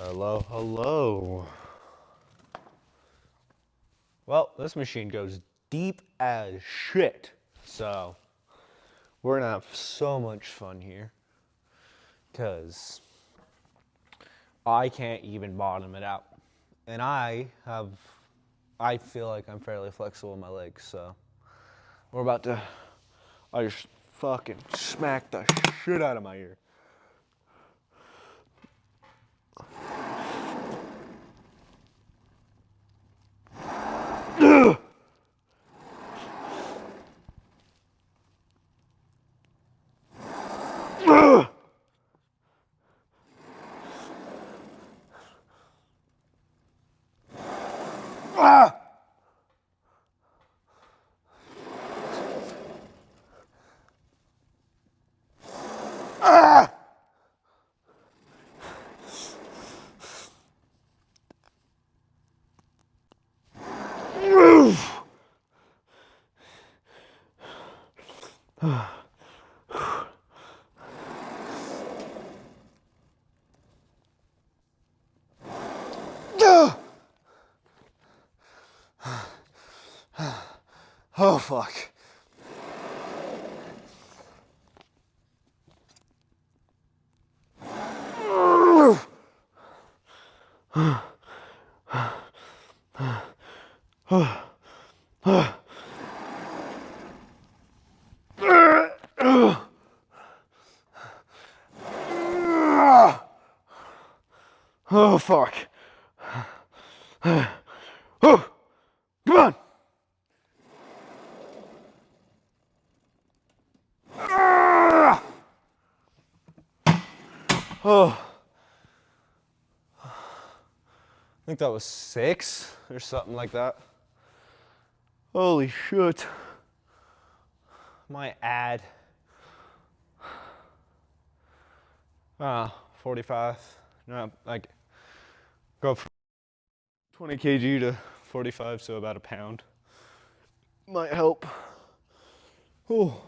Hello, hello. Well, this machine goes deep as shit. So, we're gonna have so much fun here. Because I can't even bottom it out. And I feel like I'm fairly flexible in my legs. So, I just fucking smack the shit out of my ear. Ah! Ah! Oh, fuck. Oh, fuck. Oh, come on. Oh. I think that was 6 or something like that. Holy shit. My ad. 45. No, like go from 20 kg to 45, so about a pound. Might help. Oh.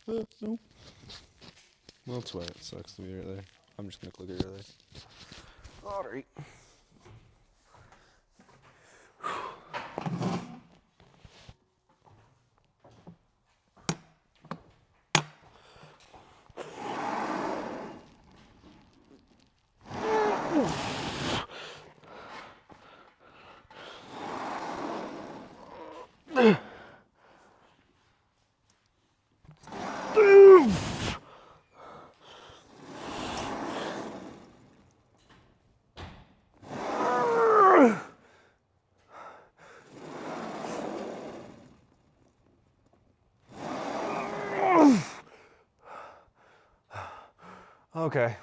No. Well, that's why it sucks to be right there. I'm just gonna click it right there. Alright. Okay.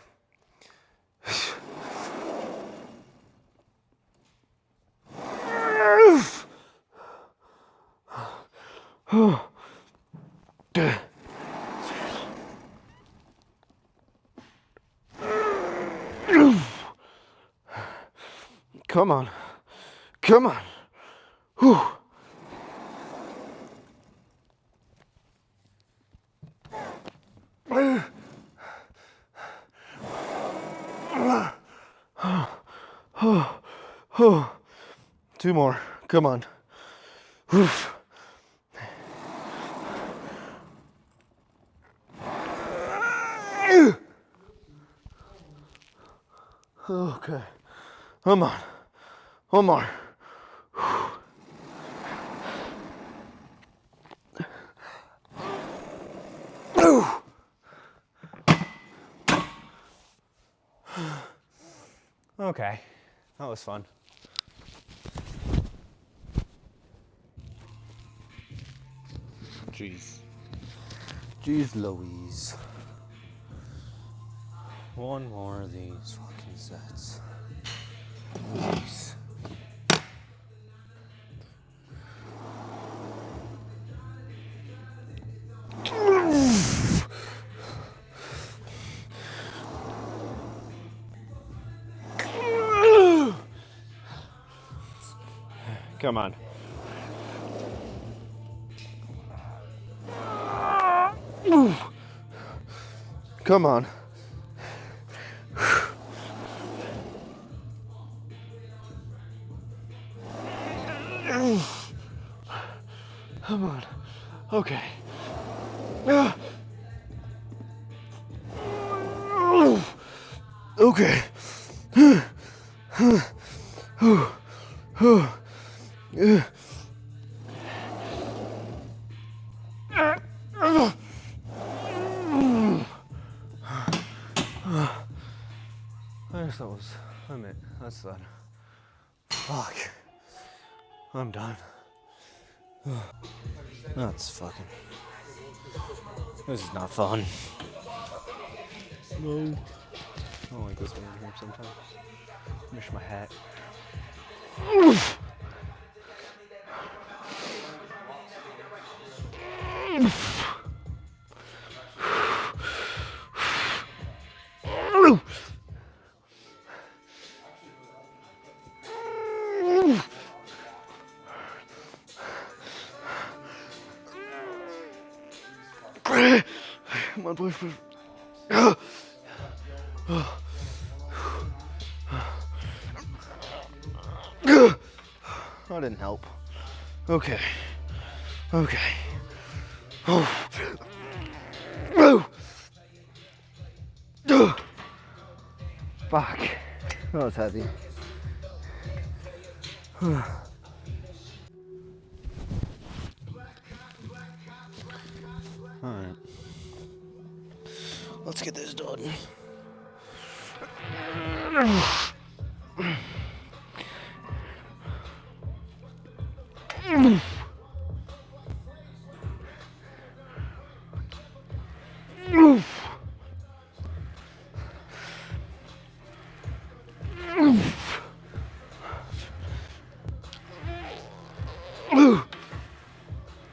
Come on. Come on. Whew. Two more. Come on. Whew. Okay. Come on. One more. Okay. That was fun. Jeez. Jeez Louise. One more of these fucking sets. Jeez. Come on. Come on. Come on. Okay. Ah. Okay. I guess that was, that's that. Fuck. I'm done. That's fucking. This is not fun. No. I don't like this one in here sometimes. Miss my hat. My boyfriend. That didn't help. Okay. Okay. Oh. Fuck. That was heavy. Alright. Let's get this done.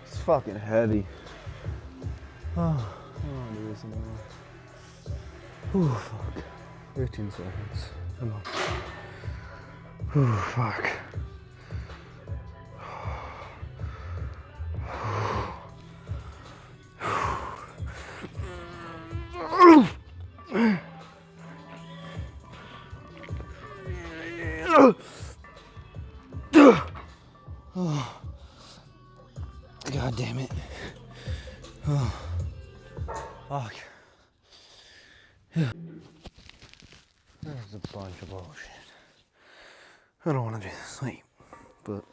It's fucking heavy. Oh, I don't want to do this anymore. Ooh, fuck. 15 seconds. Come on. Ooh, fuck. God damn it. Oh. Fuck. This is a bunch of bullshit. I don't want to do this sleep, but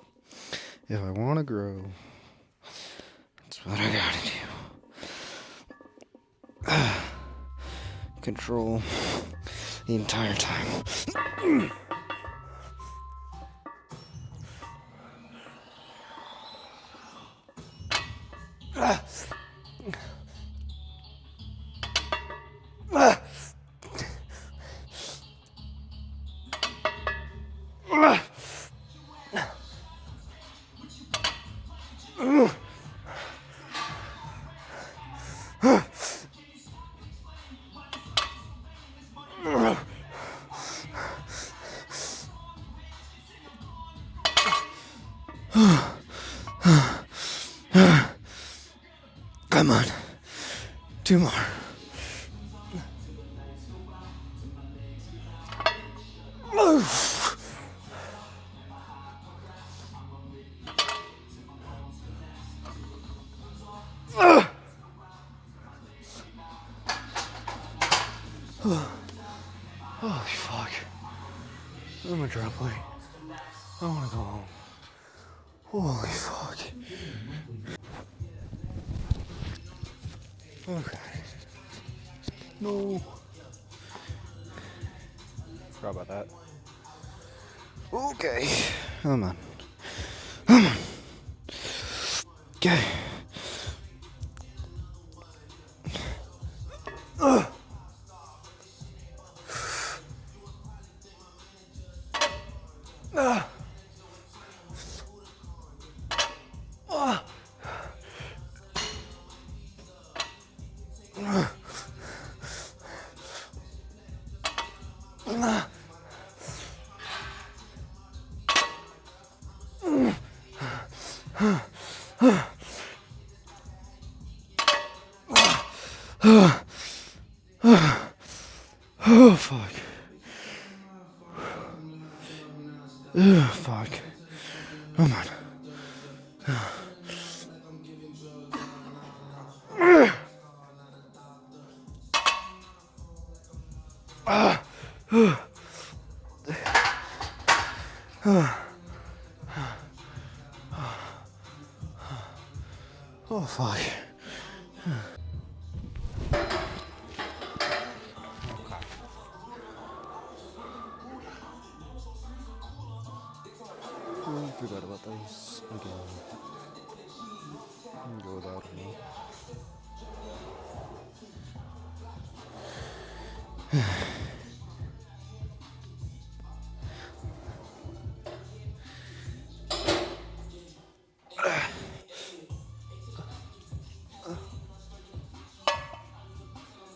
if I want to grow, that's what I gotta do. Control the entire time. Come on. 2 more. Holy fuck. I'm a drop weight. I wanna go home. Holy fuck. Okay. No. Forgot about that. Okay. Come on. Come on. Okay. Oh, fuck. Oh, fuck. Come on. Oh fuck. I forgot about those again. Go without me.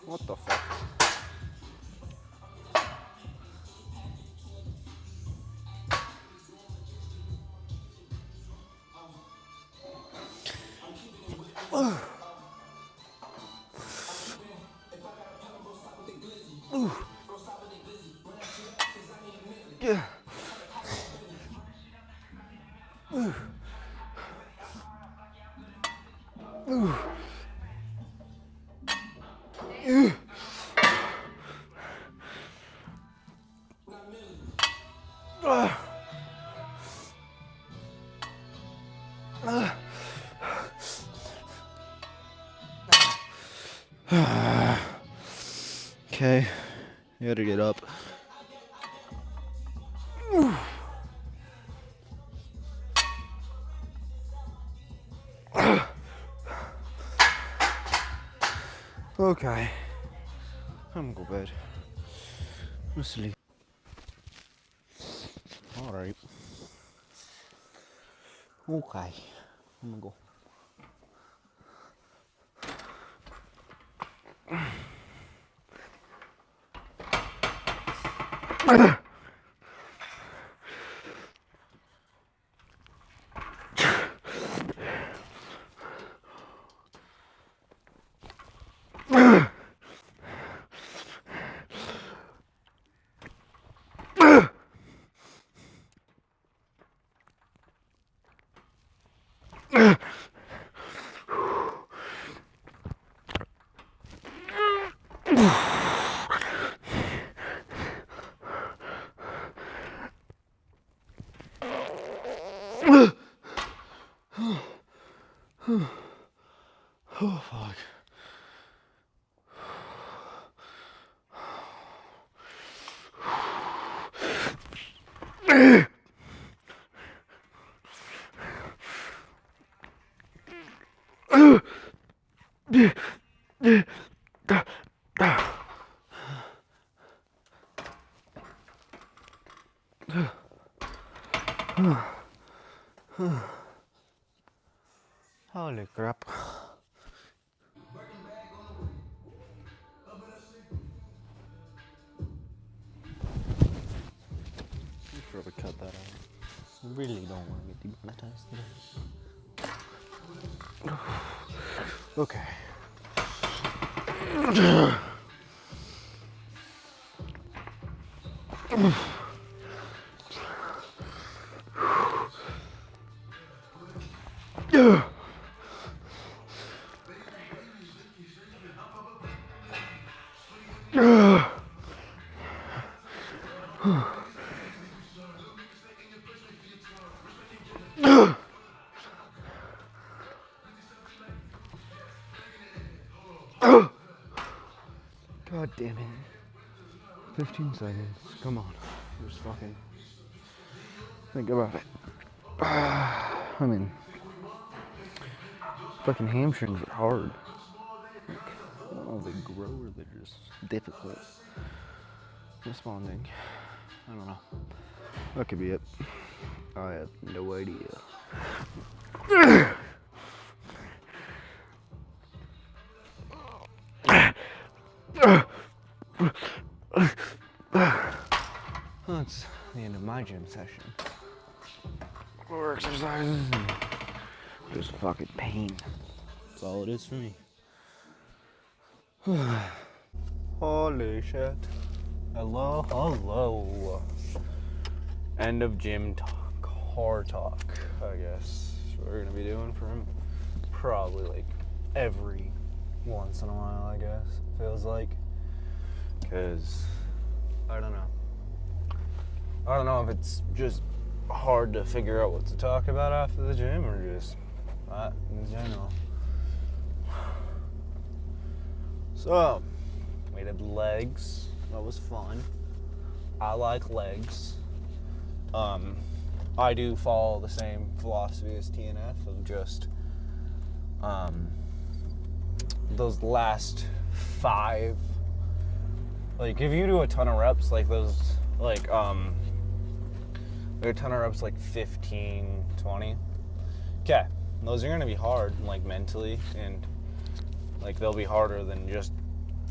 What the fuck? Yeah. Okay, you gotta get up. Okay, I'm gonna go bed. I'm asleep. Alright. Okay, I'm gonna go. Oh fuck. Holy crap. You should probably cut that out. I really don't want to get demonetized today. Okay. God damn it. 15 seconds. Come on. Just fucking think about it. I mean, fucking hamstrings are hard. Like, I don't know if they grow or they're just difficult responding. I don't know. That could be it. I have no idea. That's the end of my gym session. More exercises and just fucking pain. That's all it is for me. Holy shit. Hello, hello. End of gym talk, car talk, I guess. That's what we're gonna be doing for him. Probably like every once in a while, I guess. Feels like. Because I don't know. I don't know if it's just hard to figure out what to talk about after the gym or just that in general. So, we did legs. That was fun. I like legs. I do follow the same philosophy as TNF of just those last 5. Like if you do a ton of reps, like those, like a ton of reps, like 15, 20. Okay, those are gonna be hard, like mentally, and like they'll be harder than just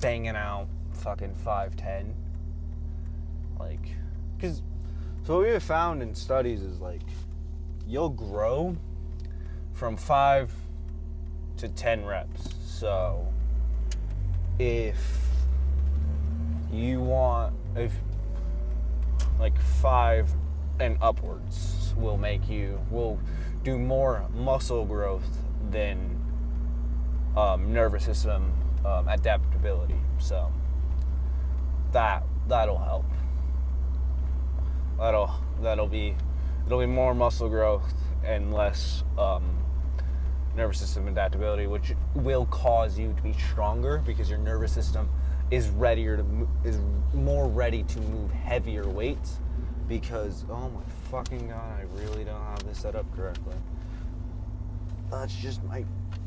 banging out fucking 5, 10. Like, cause so what we have found in studies is like you'll grow from 5 to 10 reps. So if like 5 and upwards will do more muscle growth than nervous system adaptability. So that'll help. It'll be more muscle growth and less nervous system adaptability, which will cause you to be stronger because your nervous system is more ready to move heavier weights. Because oh my fucking god, I really don't have this set up correctly. That's just my.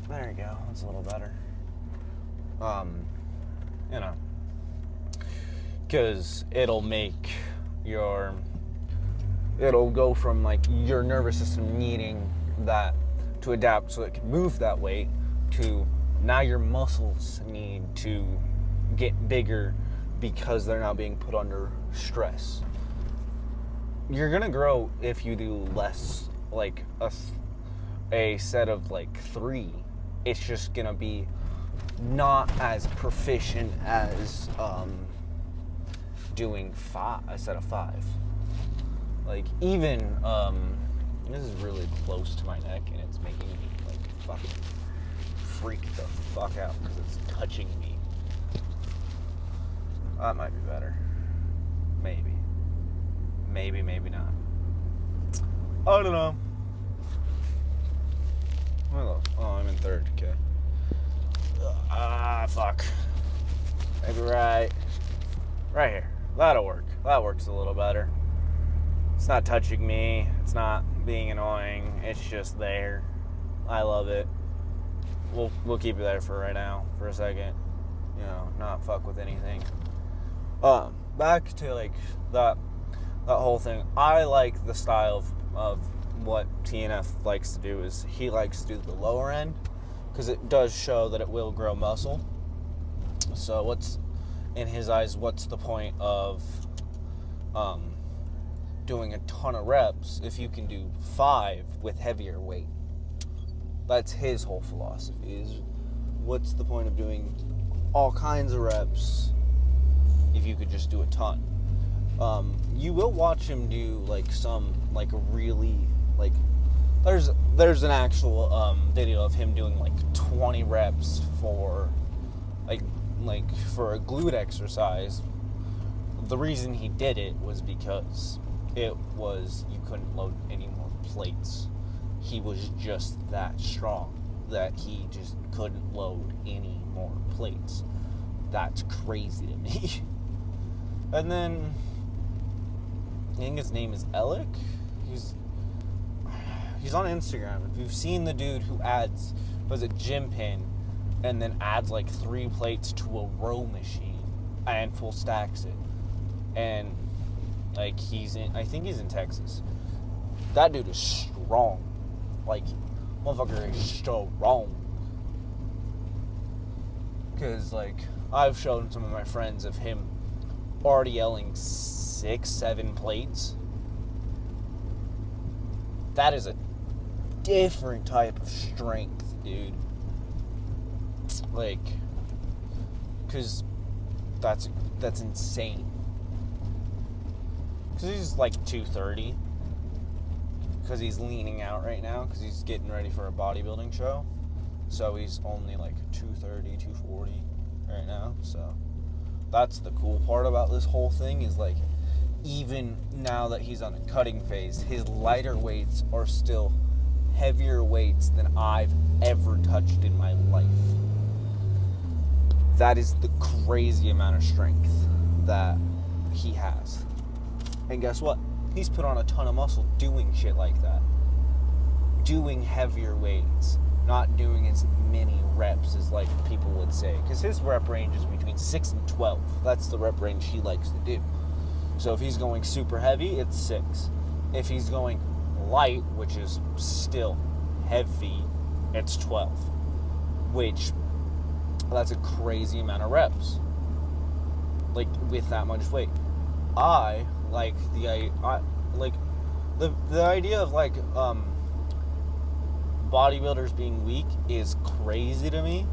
There you go. That's a little better. You know, because it'll go from like your nervous system needing that to adapt so it can move that weight to now your muscles need to get bigger because they're now being put under stress. You're gonna grow if you do less, like a set of like 3. It's just gonna be not as proficient as doing a set of 5. Like even this is really close to my neck and it's making me like fucking freak the fuck out because it's touching me. That might be better. Maybe, maybe not. I don't know. Oh, I'm in 3rd. Okay. Fuck. Maybe right here. That'll work. That works a little better. It's not touching me. It's not being annoying. It's just there. I love it. We'll keep it there for right now, for a second. You know, not fuck with anything. Back to like that whole thing. I like the style of what TNF likes to do is he likes to do the lower end because it does show that it will grow muscle. So what's in his eyes, what's the point of doing a ton of reps if you can do 5 with heavier weight? That's his whole philosophy is what's the point of doing all kinds of reps if you could just do a ton. You will watch him do like some like really like there's an actual video of him doing like 20 reps for like for a glute exercise. The reason he did it was because you couldn't load any more plates. He was just that strong that he just couldn't load any more plates. That's crazy to me. And then I think his name is Alec. He's on Instagram. If you've seen the dude who does a gym pin and then adds like 3 plates to a row machine and full stacks it. And like I think he's in Texas. That dude is strong. Like, motherfucker is strong. Because like I've shown some of my friends of him already yelling 6, 7 plates. That is a different type of strength, dude. Like, because that's insane. Because he's like 230. Because he's leaning out right now. Because he's getting ready for a bodybuilding show. So he's only like 230, 240 right now. So That's the cool part about this whole thing is like, even now that he's on a cutting phase, his lighter weights are still heavier weights than I've ever touched in my life. That is the crazy amount of strength that he has. And guess what? He's put on a ton of muscle doing shit like that. Doing heavier weights. Not doing as many reps as like people would say. Because his rep range is between 6 and 12. That's the rep range he likes to do. So if he's going super heavy, it's 6. If he's going light, which is still heavy, it's 12. Which, that's a crazy amount of reps. Like, with that much weight. I like the idea of like bodybuilders being weak is crazy to me,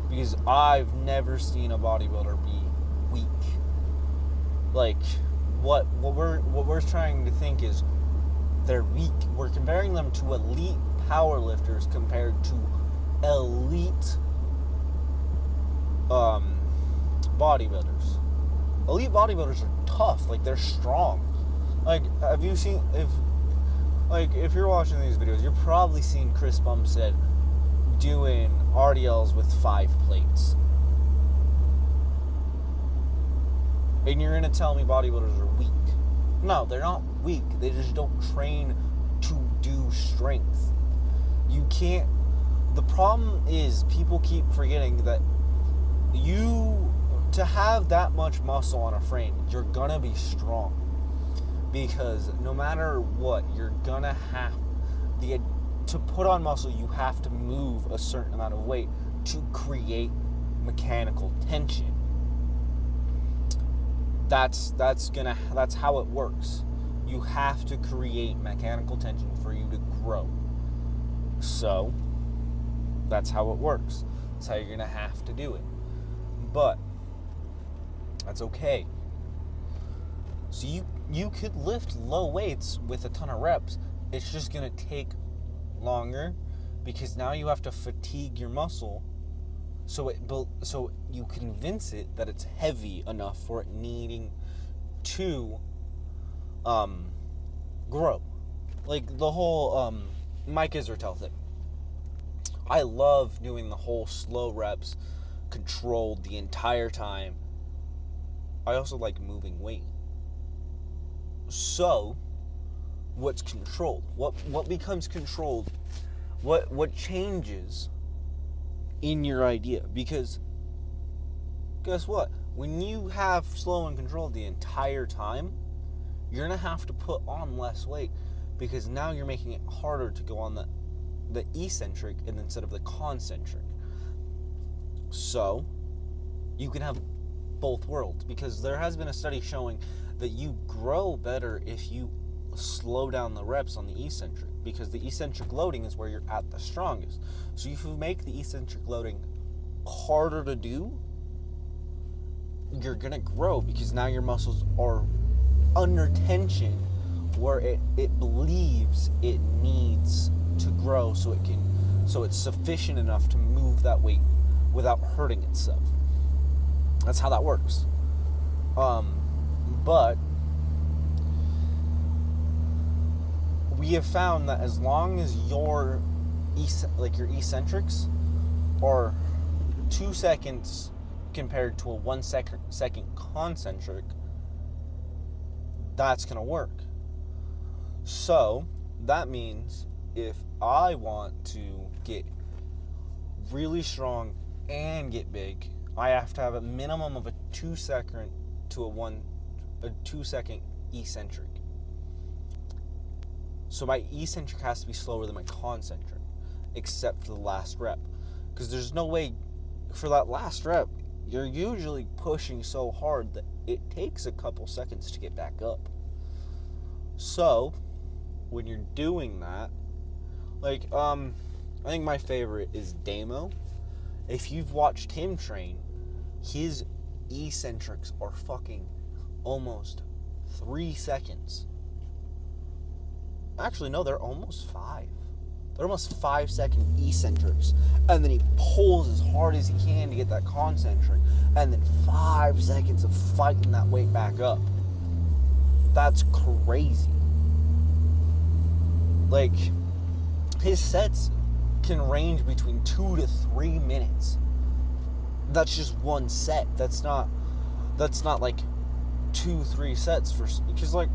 because I've never seen a bodybuilder be weak. Like, what we're trying to think is they're weak. We're comparing them to elite powerlifters compared to elite bodybuilders. Elite bodybuilders are tough. Like, they're strong. Like, have you seen, if you're watching these videos, you're probably seen Chris Bumstead doing RDLs with 5 plates. And you're going to tell me bodybuilders are weak. No, they're not weak. They just don't train to do strength. You can't... The problem is people keep forgetting that to have that much muscle on a frame, you're going to be strong. Because no matter what, you're going to have... To put on muscle, you have to move a certain amount of weight to create mechanical tension. That's how it works. You have to create mechanical tension for you to grow. So, that's how it works. That's how you're going to have to do it. But, that's okay. So you could lift low weights with a ton of reps. It's just going to take longer, because now you have to fatigue your muscle so you convince it that it's heavy enough for it needing to grow. Like the whole Mike Israetel thing. I love doing the whole slow reps, controlled the entire time. I also like moving weight. So, what's controlled? What becomes controlled? What changes in your idea? Because guess what? When you have slow and controlled the entire time, you're gonna have to put on less weight, because now you're making it harder to go on the eccentric instead of the concentric. So you can have both worlds, because there has been a study showing that you grow better if you slow down the reps on the eccentric, because the eccentric loading is where you're at the strongest. So if you make the eccentric loading harder to do, you're gonna grow, because now your muscles are under tension where it believes it needs to grow, so it's sufficient enough to move that weight without hurting itself. That's how that works. But we have found that as long as your eccentrics are 2 seconds compared to a 1 second concentric, that's gonna work. So that means if I want to get really strong and get big, I have to have a minimum of a 2 second to a 2 second eccentric. So my eccentric has to be slower than my concentric, except for the last rep. Because there's no way, for that last rep, you're usually pushing so hard that it takes a couple seconds to get back up. So, when you're doing that, I think my favorite is Damo. If you've watched him train, his eccentrics are fucking almost 3 seconds. Actually, no, they're almost 5. They're almost 5-second eccentrics. And then he pulls as hard as he can to get that concentric. And then 5 seconds of fighting that weight back up. That's crazy. Like, his sets can range between 2 to 3 minutes. That's just one set. That's not like 2-3 sets for, because like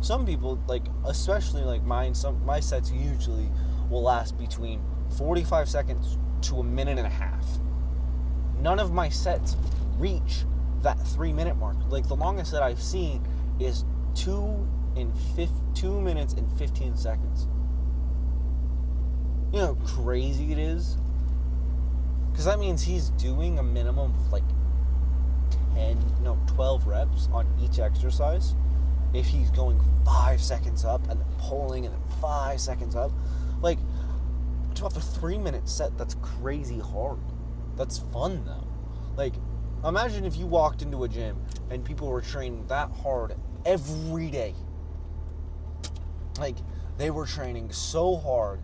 some people, like especially like mine, my sets usually will last between 45 seconds to a minute and a half. None of my sets reach that 3-minute mark. Like the longest that I've seen is 2 minutes and 15 seconds. You know how crazy it is? Because that means he's doing a minimum of like 12 reps on each exercise. If he's going 5 seconds up and then pulling and then 5 seconds up. Like, to have a 3-minute set, that's crazy hard. That's fun though. Like, imagine if you walked into a gym and people were training that hard every day. Like, they were training so hard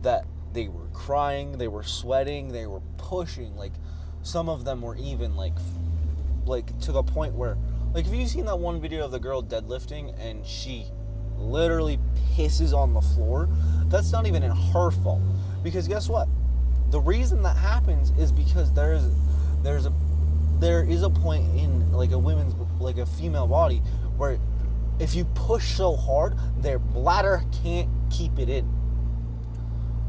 that they were crying, they were sweating, they were pushing. Like, some of them were even like to the point where, like, have you seen that one video of the girl deadlifting and she literally pisses on the floor? That's not even her fault, because guess what? The reason that happens is because there is a point in like a female body where if you push so hard, their bladder can't keep it in.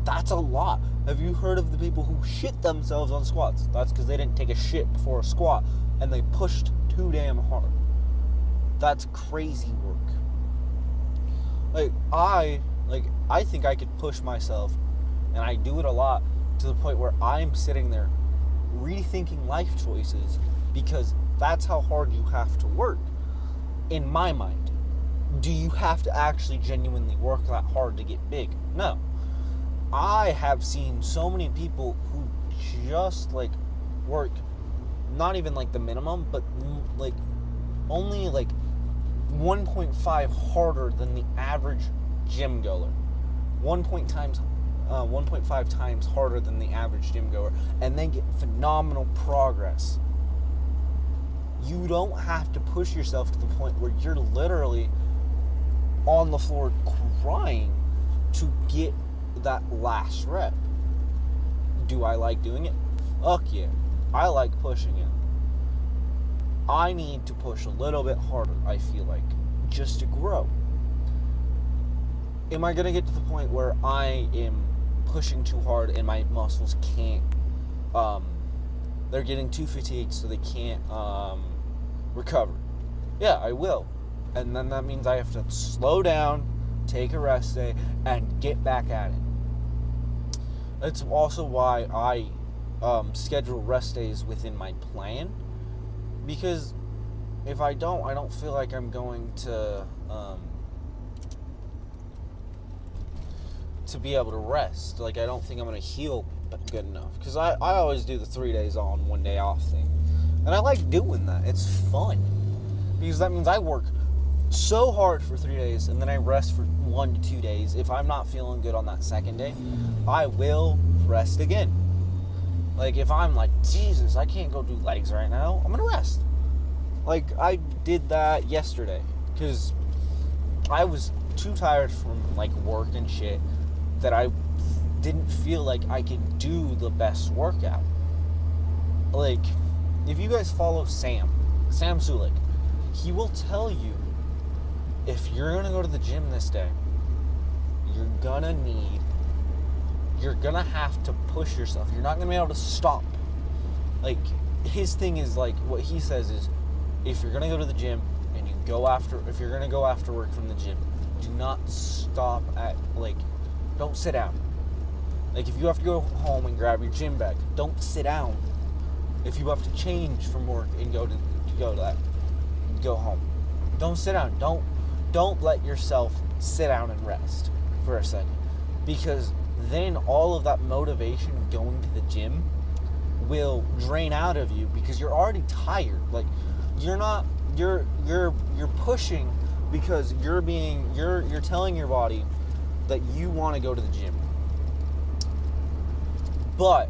That's a lot. Have you heard of the people who shit themselves on squats? That's because they didn't take a shit before a squat and they pushed too damn hard. That's crazy work. I think I could push myself, and I do it a lot, to the point where I'm sitting there rethinking life choices, because that's how hard you have to work. In my mind, do you have to actually genuinely work that hard to get big? No. I have seen so many people who just like work not even like the minimum, but like only like 1.5 harder than the average gym goer. 1.5 times harder than the average gym goer, and they get phenomenal progress. You don't have to push yourself to the point where you're literally on the floor crying to get that last rep. Do I like doing it? Fuck yeah. I like pushing it. I need to push a little bit harder, I feel like, just to grow. Am I going to get to the point where I am pushing too hard and my muscles can't, they're getting too fatigued so they can't recover? Yeah, I will. And then that means I have to slow down, take a rest day, and get back at it. That's also why I schedule rest days within my plan, because if I don't feel like I'm going to be able to rest. Like, I don't think I'm going to heal good enough, because I always do the 3 days on, 1 day off thing, and I like doing that. It's fun, because that means I work so hard for 3 days and then I rest for 1 to 2 days. If I'm not feeling good on that second day, I will rest again. Like, if I'm like, Jesus, I can't go do legs right now, I'm gonna rest. Like, I did that yesterday because I was too tired from like work and shit that I didn't feel like I could do the best workout. Like, if you guys follow Sam Sulik, he will tell you, if you're gonna go to the gym this day, you're gonna have to push yourself. You're not gonna be able to stop. Like, his thing is, like, what he says is, if you're gonna go to the gym and if you're gonna go after work from the gym, do not stop at, like, don't sit down. Like, if you have to go home and grab your gym bag, don't sit down. If you have to change from work and go home, don't sit down. Don't let yourself sit down and rest for a second, because then all of that motivation of going to the gym will drain out of you, because you're already tired. Like, you're pushing because you're telling your body that you want to go to the gym. But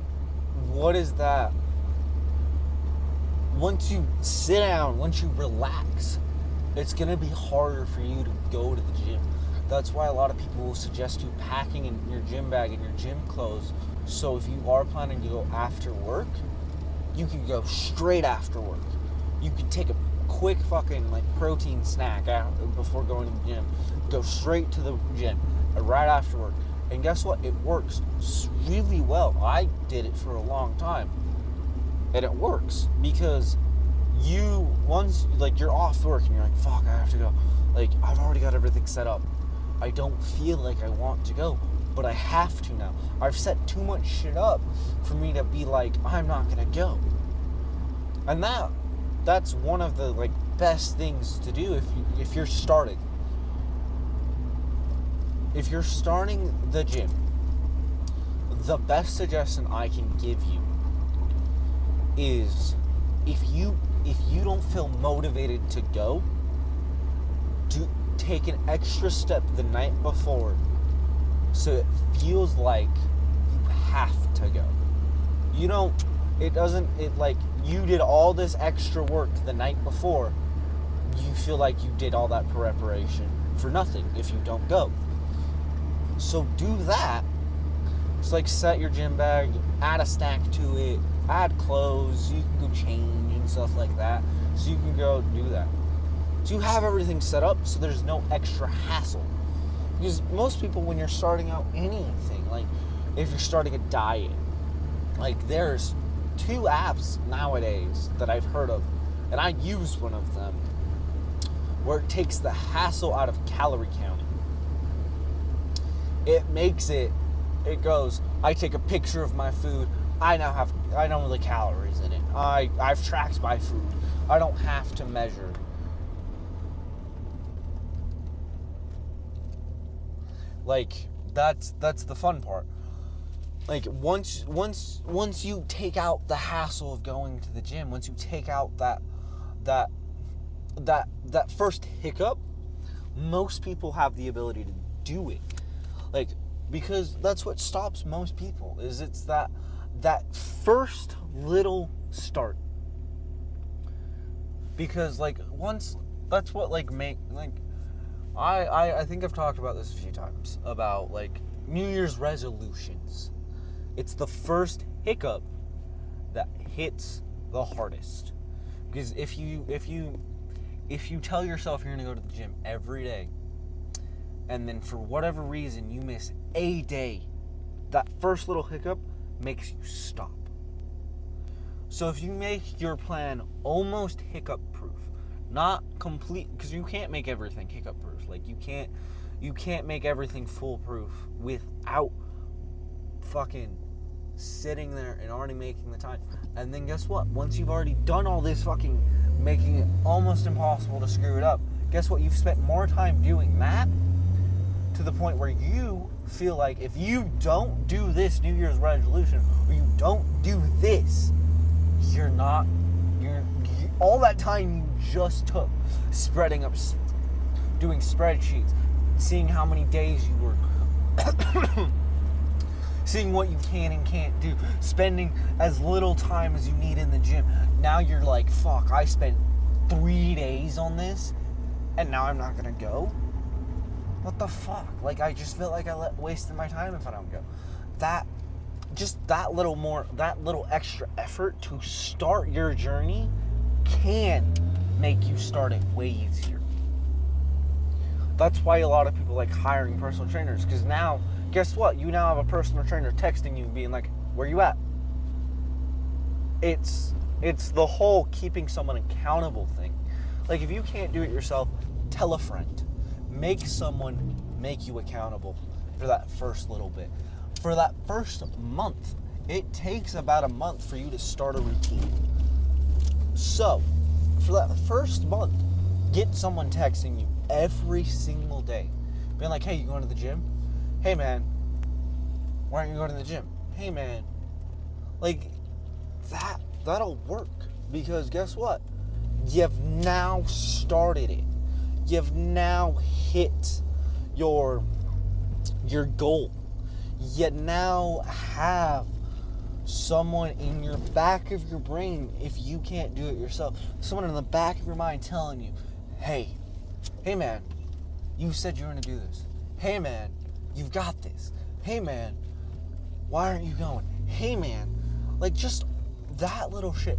what is that? Once you sit down, once you relax, it's going to be harder for you to go to the gym. That's why a lot of people will suggest you packing in your gym bag and your gym clothes. So if you are planning to go after work, you can go straight after work. You can take a quick fucking like protein snack before going to the gym. Go straight to the gym right after work. And guess what? It works really well. I did it for a long time. And it works because once like you're off work and you're like, fuck, I have to go. Like, I've already got everything set up. I don't feel like I want to go, but I have to now. I've set too much shit up for me to be like, I'm not gonna go. And that's one of the like best things to do if you're starting. If you're starting the gym, the best suggestion I can give you is if you don't feel motivated to go, take an extra step the night before so it feels like you have to go. You did all this extra work the night before. You feel like you did all that preparation for nothing if you don't go. So do that. It's like set your gym bag, add a snack to it, add clothes, you can go change and stuff like that. So you can go do that. So you have everything set up so there's no extra hassle. Because most people, when you're starting out anything, like if you're starting a diet, like there's 2 apps nowadays that I've heard of, and I use one of them, where it takes the hassle out of calorie counting. It goes, I take a picture of my food, I know the calories in it. I've tracked my food. I don't have to measure. Like, that's the fun part. Like, once you take out the hassle of going to the gym, once you take out that first hiccup, most people have the ability to do it. Like, because that's what stops most people, is it's that first little start. Because like once, that's what like I think I've talked about this a few times about like New Year's resolutions. It's the first hiccup that hits the hardest. Because if you tell yourself you're going to go to the gym every day, and then for whatever reason you miss a day, that first little hiccup makes you stop. So if you make your plan almost hiccup proof, not complete, because you can't make everything hiccup proof. Like you can't make everything foolproof without fucking sitting there and already making the time. And then guess what? Once you've already done all this fucking making it almost impossible to screw it up, guess what? You've spent more time doing that to the point where you feel like if you don't do this New Year's resolution, or you don't do this, you're all that time you just took spreading up, doing spreadsheets, seeing how many days you work, seeing what you can and can't do, spending as little time as you need in the gym. Now you're like, fuck, I spent 3 days on this and now I'm not gonna go? What the fuck? Like, I just feel like I wasted my time if I don't go. That little extra effort to start your journey can make you start it way easier. That's why a lot of people like hiring personal trainers, because now, guess what? You now have a personal trainer texting you being like, where you at? It's the whole keeping someone accountable thing. Like, if you can't do it yourself, tell a friend. Make someone make you accountable for that first little bit. For that first month, it takes about a month for you to start a routine. So, for that first month, get someone texting you every single day. Being like, hey, you going to the gym? Hey, man, why aren't you going to the gym? Hey, man. Like, that'll work. Because guess what? You've now started it. You've now hit your goal. You now have someone in your back of your brain, if you can't do it yourself, someone in the back of your mind telling you, hey man, you said you were going to do this. Hey man, you've got this. Hey man, why aren't you going? Hey man, like just that little shit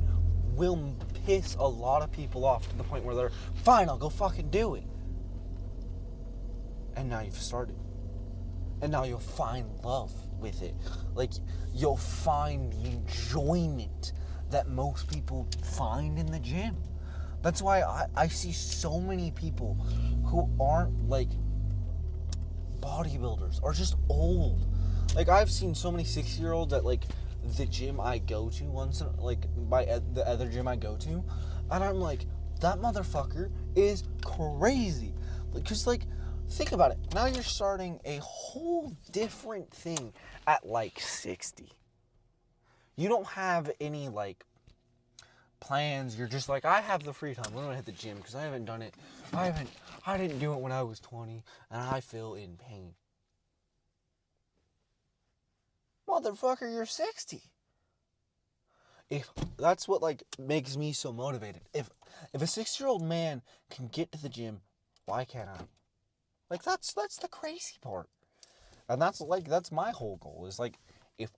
will piss a lot of people off to the point where they're, fine, I'll go fucking do it. And now you've started. And now you'll find love with it. Like, you'll find the enjoyment that most people find in the gym. That's why I see so many people who aren't, like, bodybuilders or just old. Like, I've seen so many 60-year-olds at, like, the gym I go to once, like, the other gym I go to. And I'm like, that motherfucker is crazy. Because, like, think about it. Now you're starting a whole different thing at like 60. You don't have any like plans. You're just like, I have the free time. I'm gonna hit the gym because I haven't done it. I didn't do it when I was 20 and I feel in pain. Motherfucker, you're 60. If that's what like makes me so motivated. If a 60-year-old man can get to the gym, why can't I? Like, that's the crazy part. And that's my whole goal is like, if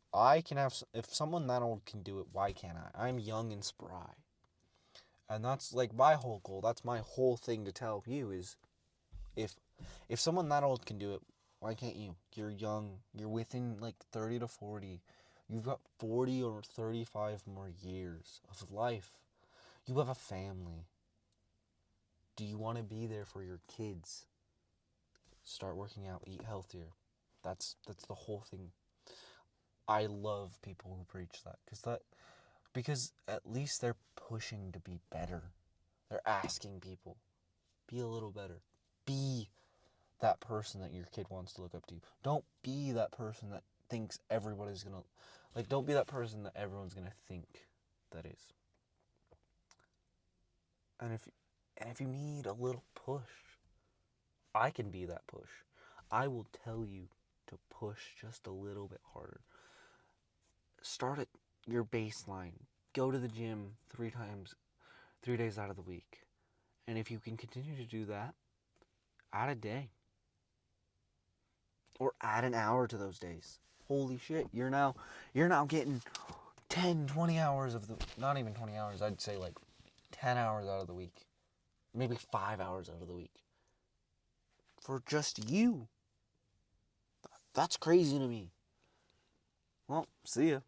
someone that old can do it, why can't I? I'm young and spry. And that's like my whole goal. That's my whole thing to tell you is, if someone that old can do it, why can't you? You're young. You're within like 30 to 40. You've got 40 or 35 more years of life. You have a family. Do you want to be there for your kids? Start working out, eat healthier. That's the whole thing. I love people who preach that because at least they're pushing to be better. They're asking people, be a little better. Be that person that your kid wants to look up to. Don't be that person that thinks everybody's gonna, like, don't be that person that everyone's gonna think that is. And if you need a little push, I can be that push. I will tell you to push just a little bit harder. Start at your baseline. Go to the gym 3 days out of the week. And if you can continue to do that, add a day. Or add an hour to those days. Holy shit, you're now getting 10, 20 hours not even 20 hours, I'd say like 10 hours out of the week. Maybe 5 hours out of the week. For just you. That's crazy to me. Well, see ya.